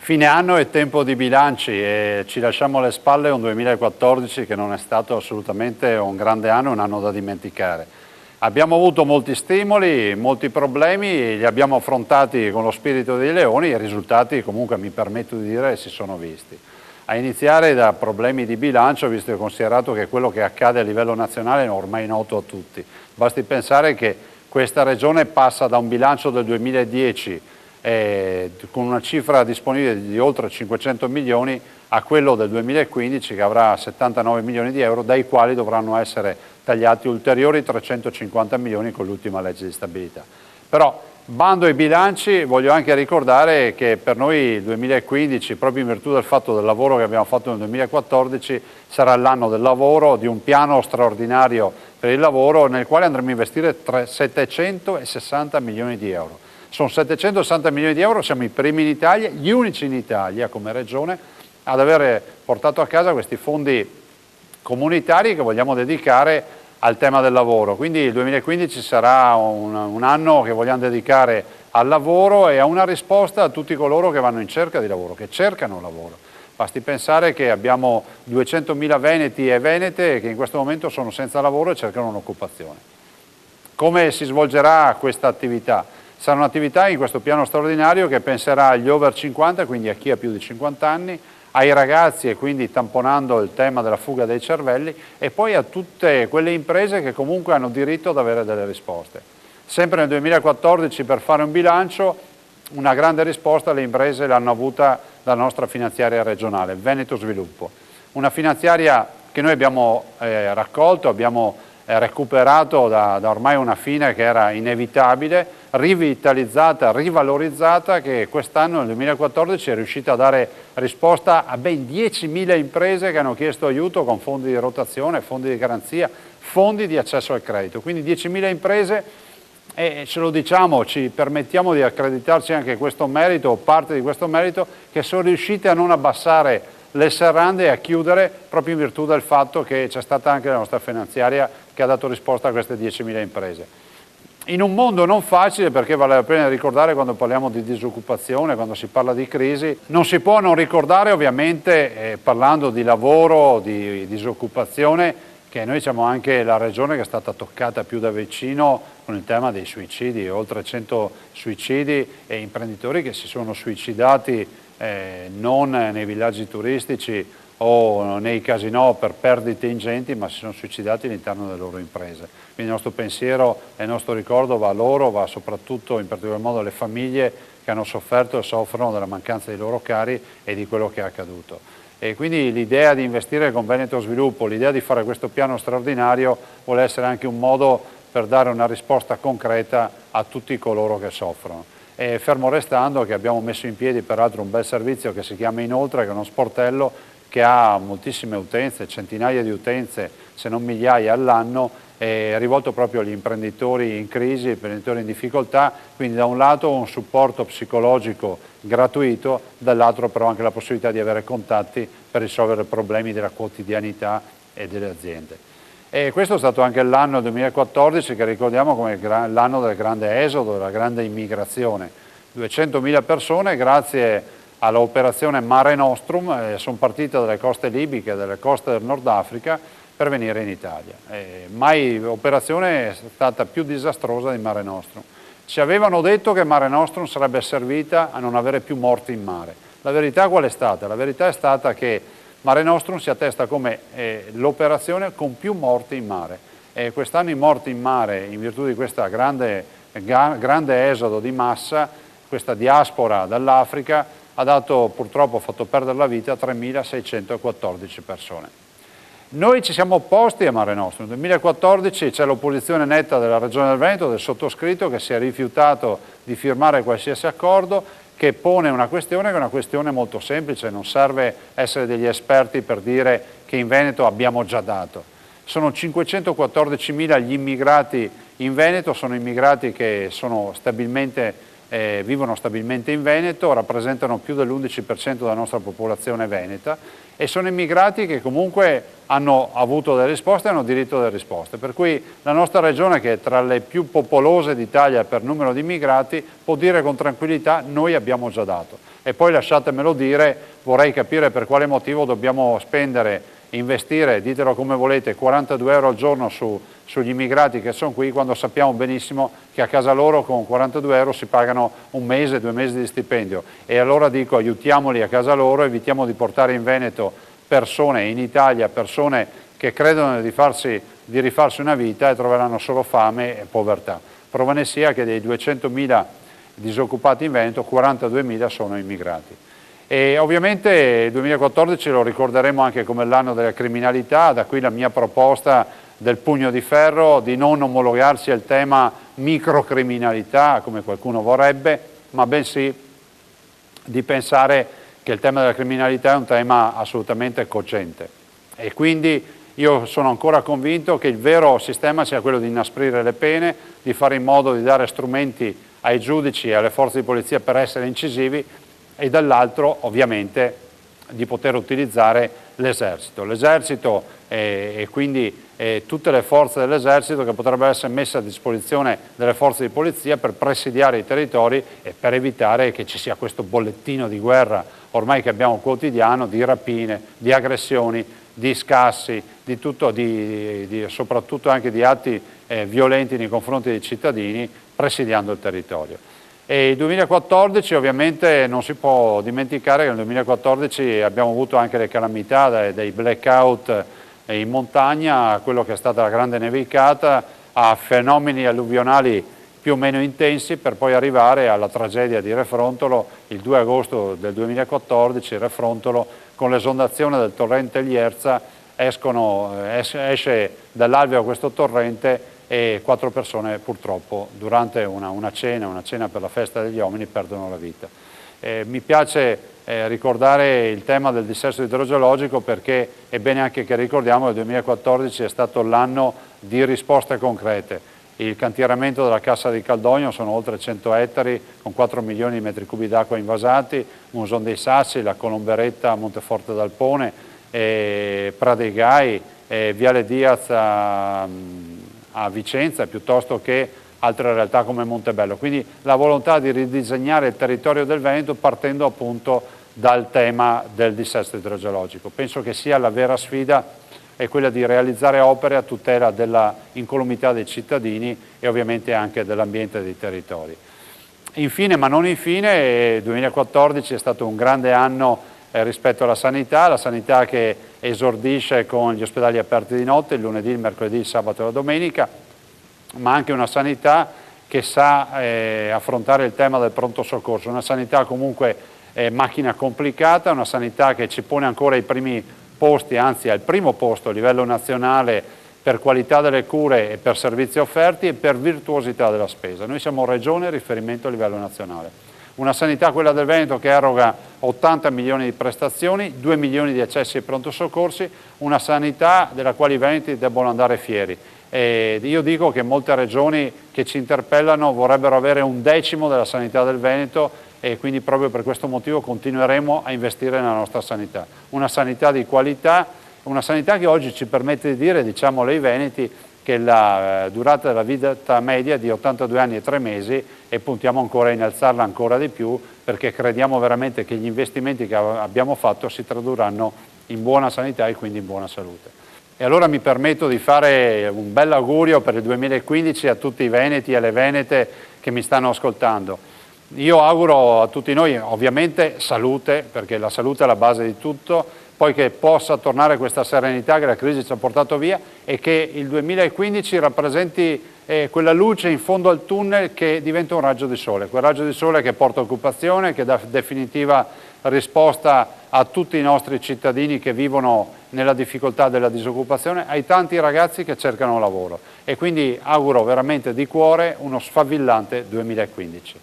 Fine anno è tempo di bilanci e ci lasciamo alle spalle un 2014 che non è stato assolutamente un grande anno, un anno da dimenticare. Abbiamo avuto molti stimoli, molti problemi, li abbiamo affrontati con lo spirito dei leoni e i risultati comunque, mi permetto di dire, si sono visti. A iniziare da problemi di bilancio, visto e considerato che quello che accade a livello nazionale è ormai noto a tutti. Basti pensare che questa regione passa da un bilancio del 2010 con una cifra disponibile di oltre 500 milioni a quello del 2015 che avrà 79 milioni di euro, dai quali dovranno essere tagliati ulteriori 350 milioni con l'ultima legge di stabilità. Però, bando ai bilanci, voglio anche ricordare che per noi il 2015, proprio in virtù del fatto del lavoro che abbiamo fatto nel 2014, sarà l'anno del lavoro, di un piano straordinario per il lavoro nel quale andremo a investire 760 milioni di euro. Sono 760 milioni di euro, siamo i primi in Italia, gli unici in Italia come regione ad aver portato a casa questi fondi comunitari che vogliamo dedicare al tema del lavoro. Quindi il 2015 sarà un anno che vogliamo dedicare al lavoro e a una risposta a tutti coloro che vanno in cerca di lavoro, che cercano lavoro. Basti pensare che abbiamo 200.000 veneti e venete che in questo momento sono senza lavoro e cercano un'occupazione. Come si svolgerà questa attività? Sarà un'attività in questo piano straordinario che penserà agli over 50, quindi a chi ha più di 50 anni, ai ragazzi e quindi tamponando il tema della fuga dei cervelli e poi a tutte quelle imprese che comunque hanno diritto ad avere delle risposte. Sempre nel 2014 per fare un bilancio una grande risposta le imprese l'hanno avuta dalla nostra finanziaria regionale, Veneto Sviluppo. Una finanziaria che noi abbiamo raccolto, abbiamo recuperato da ormai una fine che era inevitabile, rivitalizzata, rivalorizzata, che quest'anno nel 2014 è riuscita a dare risposta a ben 10.000 imprese che hanno chiesto aiuto con fondi di rotazione, fondi di garanzia, fondi di accesso al credito. Quindi 10.000 imprese e ce lo diciamo, ci permettiamo di accreditarci anche questo merito o parte di questo merito, che sono riuscite a non abbassare le serrande e a chiudere proprio in virtù del fatto che c'è stata anche la nostra finanziaria che ha dato risposta a queste 10.000 imprese. In un mondo non facile, perché vale la pena ricordare quando parliamo di disoccupazione, quando si parla di crisi, non si può non ricordare ovviamente, parlando di lavoro, di disoccupazione, che noi siamo anche la regione che è stata toccata più da vicino con il tema dei suicidi, oltre 100 suicidi e imprenditori che si sono suicidati non nei villaggi turistici o nei casinò per perdite ingenti, ma si sono suicidati all'interno delle loro imprese. Quindi il nostro pensiero e il nostro ricordo va a loro, va soprattutto in particolar modo alle famiglie che hanno sofferto e soffrono della mancanza dei loro cari e di quello che è accaduto. E quindi l'idea di investire con Veneto Sviluppo, l'idea di fare questo piano straordinario vuole essere anche un modo per dare una risposta concreta a tutti coloro che soffrono. E fermo restando che abbiamo messo in piedi peraltro un bel servizio che si chiama Inoltre, che è uno sportello che ha moltissime utenze, centinaia di utenze, se non migliaia all'anno, è rivolto proprio agli imprenditori in crisi, imprenditori in difficoltà, quindi da un lato un supporto psicologico gratuito, dall'altro però anche la possibilità di avere contatti per risolvere problemi della quotidianità e delle aziende. E questo è stato anche l'anno 2014 che ricordiamo come l'anno del grande esodo, della grande immigrazione. 200.000 persone grazie all'operazione Mare Nostrum sono partite dalle coste libiche, dalle coste del Nord Africa per venire in Italia. Mai operazione è stata più disastrosa di Mare Nostrum. Ci avevano detto che Mare Nostrum sarebbe servita a non avere più morti in mare. La verità qual è stata? La verità è stata che Mare Nostrum si attesta come l'operazione con più morti in mare. Quest'anno i morti in mare, in virtù di questa grande esodo di massa, questa diaspora dall'Africa, purtroppo ha fatto perdere la vita a 3.614 persone. Noi ci siamo opposti a Mare Nostrum. Nel 2014 c'è l'opposizione netta della Regione del Veneto, del sottoscritto, che si è rifiutato di firmare qualsiasi accordo, che pone una questione che è una questione molto semplice, non serve essere degli esperti per dire che in Veneto abbiamo già dato. Sono 514.000 gli immigrati in Veneto, sono immigrati che sono vivono stabilmente in Veneto, rappresentano più dell'11% della nostra popolazione veneta e sono immigrati che comunque hanno avuto delle risposte e hanno diritto delle risposte. Per cui la nostra regione, che è tra le più popolose d'Italia per numero di immigrati, può dire con tranquillità: noi abbiamo già dato. E poi lasciatemelo dire, vorrei capire per quale motivo dobbiamo investire, ditelo come volete, 42 euro al giorno sugli immigrati che sono qui, quando sappiamo benissimo che a casa loro con 42 euro si pagano un mese, 2 mesi di stipendio. E allora dico, aiutiamoli a casa loro, evitiamo di portare in Veneto persone, in Italia persone che credono di rifarsi una vita e troveranno solo fame e povertà. Prova ne sia che dei 200.000 disoccupati in Veneto, 42.000 sono immigrati. E ovviamente il 2014 lo ricorderemo anche come l'anno della criminalità, da qui la mia proposta del pugno di ferro, di non omologarsi al tema microcriminalità, come qualcuno vorrebbe, ma bensì di pensare che il tema della criminalità è un tema assolutamente cogente. E quindi io sono ancora convinto che il vero sistema sia quello di inasprire le pene, di fare in modo di dare strumenti ai giudici e alle forze di polizia per essere incisivi, e dall'altro ovviamente di poter utilizzare l'esercito. L'esercito e quindi tutte le forze dell'esercito che potrebbero essere messe a disposizione delle forze di polizia per presidiare i territori e per evitare che ci sia questo bollettino di guerra ormai che abbiamo quotidiano di rapine, di aggressioni, di scassi, di tutto, soprattutto anche di atti violenti nei confronti dei cittadini presidiando il territorio. E il 2014 ovviamente non si può dimenticare che nel 2014 abbiamo avuto anche le calamità dei blackout in montagna, quello che è stata la grande nevicata, a fenomeni alluvionali più o meno intensi per poi arrivare alla tragedia di Refrontolo il 2 agosto del 2014, Refrontolo con l'esondazione del torrente Lierza esce dall'alveo questo torrente e 4 persone purtroppo durante una cena per la festa degli uomini perdono la vita. Mi piace ricordare il tema del dissesto idrogeologico perché è bene anche che ricordiamo che il 2014 è stato l'anno di risposte concrete. Il cantieramento della Cassa di Caldogno sono oltre 100 ettari con 4 milioni di metri cubi d'acqua invasati, Monzon dei Sassi, la Colomberetta, Monteforte d'Alpone, Pradegai, Viale Diaz a Vicenza, piuttosto che altre realtà come Montebello. Quindi la volontà di ridisegnare il territorio del Veneto partendo appunto dal tema del dissesto idrogeologico. Penso che sia la vera sfida è quella di realizzare opere a tutela della incolumità dei cittadini e ovviamente anche dell'ambiente e dei territori. Infine, ma non infine, il 2014 è stato un grande anno rispetto alla sanità che esordisce con gli ospedali aperti di notte, il lunedì, il mercoledì, il sabato e la domenica, ma anche una sanità che sa affrontare il tema del pronto soccorso, una sanità comunque macchina complicata, una sanità che ci pone ancora ai primi posti, anzi al primo posto a livello nazionale per qualità delle cure e per servizi offerti e per virtuosità della spesa. Noi siamo regione riferimento a livello nazionale. Una sanità, quella del Veneto, che eroga 80 milioni di prestazioni, 2 milioni di accessi ai pronto soccorsi, una sanità della quale i veneti debbono andare fieri. E io dico che molte regioni che ci interpellano vorrebbero avere 1/10 della sanità del Veneto e quindi proprio per questo motivo continueremo a investire nella nostra sanità. Una sanità di qualità, una sanità che oggi ci permette di dire, diciamolo ai veneti, che la durata della vita media è di 82 anni e 3 mesi e puntiamo ancora a innalzarla ancora di più perché crediamo veramente che gli investimenti che abbiamo fatto si tradurranno in buona sanità e quindi in buona salute. E allora mi permetto di fare un bel augurio per il 2015 a tutti i veneti e alle venete che mi stanno ascoltando. Io auguro a tutti noi ovviamente salute, perché la salute è la base di tutto, poi che possa tornare questa serenità che la crisi ci ha portato via e che il 2015 rappresenti quella luce in fondo al tunnel che diventa un raggio di sole, quel raggio di sole che porta occupazione, che dà definitiva risposta a tutti i nostri cittadini che vivono nella difficoltà della disoccupazione, ai tanti ragazzi che cercano lavoro. E quindi auguro veramente di cuore uno sfavillante 2015.